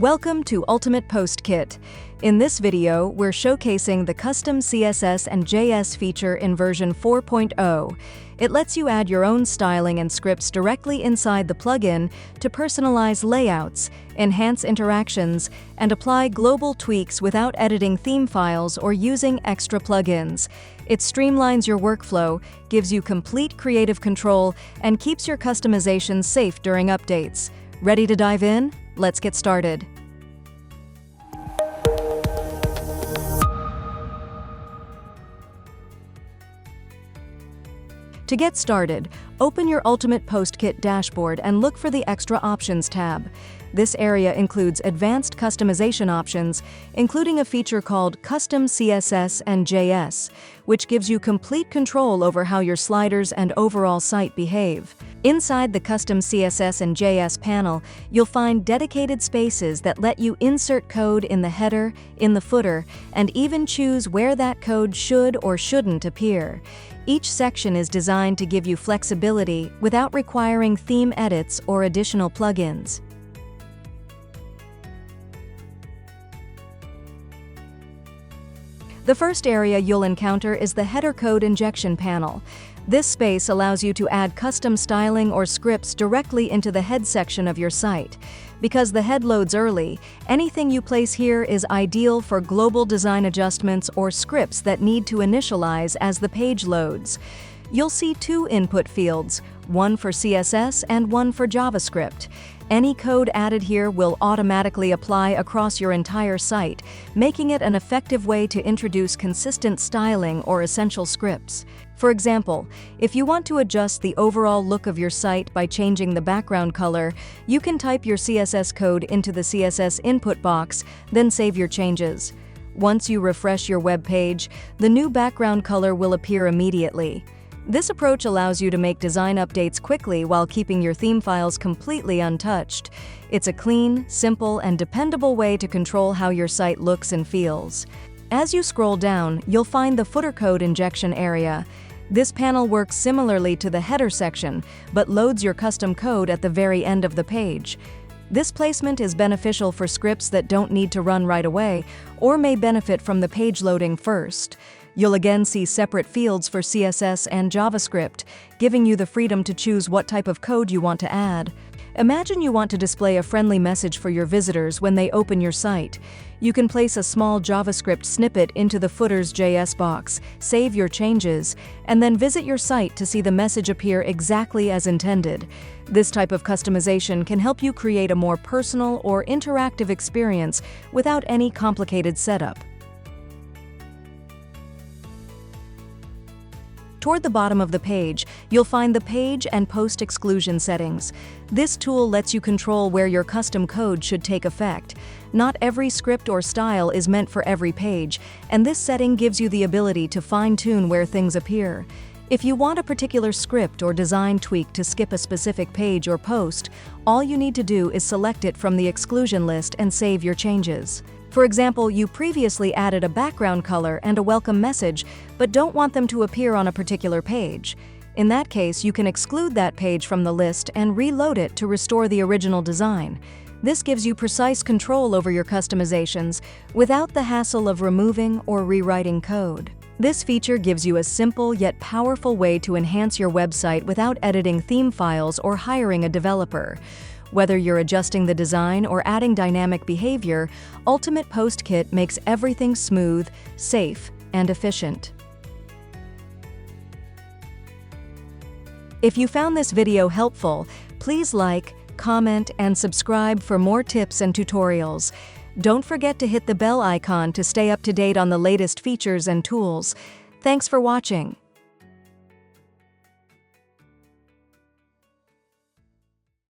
Welcome to Ultimate Post Kit. In this video, we're showcasing the Custom CSS and JS feature in version 4.0. It lets you add your own styling and scripts directly inside the plugin to personalize layouts, enhance interactions, and apply global tweaks without editing theme files or using extra plugins. It streamlines your workflow, gives you complete creative control, and keeps your customizations safe during updates. Ready to dive in? Let's get started. To get started, open your Ultimate Post Kit dashboard and look for the Extra Options tab. This area includes advanced customization options, including a feature called Custom CSS and JS, which gives you complete control over how your sliders and overall site behave. Inside the Custom CSS and JS panel, you'll find dedicated spaces that let you insert code in the header, in the footer, and even choose where that code should or shouldn't appear. Each section is designed to give you flexibility without requiring theme edits or additional plugins. The first area you'll encounter is the Header Code Injection panel. This space allows you to add custom styling or scripts directly into the head section of your site. Because the head loads early, anything you place here is ideal for global design adjustments or scripts that need to initialize as the page loads. You'll see two input fields, one for CSS and one for JavaScript. Any code added here will automatically apply across your entire site, making it an effective way to introduce consistent styling or essential scripts. For example, if you want to adjust the overall look of your site by changing the background color, you can type your CSS code into the CSS input box, then save your changes. Once you refresh your web page, the new background color will appear immediately. This approach allows you to make design updates quickly while keeping your theme files completely untouched. It's a clean, simple, and dependable way to control how your site looks and feels. As you scroll down, you'll find the Footer Code Injection area. This panel works similarly to the header section, but loads your custom code at the very end of the page. This placement is beneficial for scripts that don't need to run right away, or may benefit from the page loading first. You'll again see separate fields for CSS and JavaScript, giving you the freedom to choose what type of code you want to add. Imagine you want to display a friendly message for your visitors when they open your site. You can place a small JavaScript snippet into the footer's JS box, save your changes, and then visit your site to see the message appear exactly as intended. This type of customization can help you create a more personal or interactive experience without any complicated setup. Toward the bottom of the page, you'll find the Page and Post Exclusion settings. This tool lets you control where your custom code should take effect. Not every script or style is meant for every page, and this setting gives you the ability to fine-tune where things appear. If you want a particular script or design tweak to skip a specific page or post, all you need to do is select it from the exclusion list and save your changes. For example, you previously added a background color and a welcome message, but don't want them to appear on a particular page. In that case, you can exclude that page from the list and reload it to restore the original design. This gives you precise control over your customizations without the hassle of removing or rewriting code. This feature gives you a simple yet powerful way to enhance your website without editing theme files or hiring a developer. Whether you're adjusting the design or adding dynamic behavior, Ultimate Post Kit makes everything smooth, safe, and efficient. If you found this video helpful, please like, comment, and subscribe for more tips and tutorials. Don't forget to hit the bell icon to stay up to date on the latest features and tools. Thanks for watching.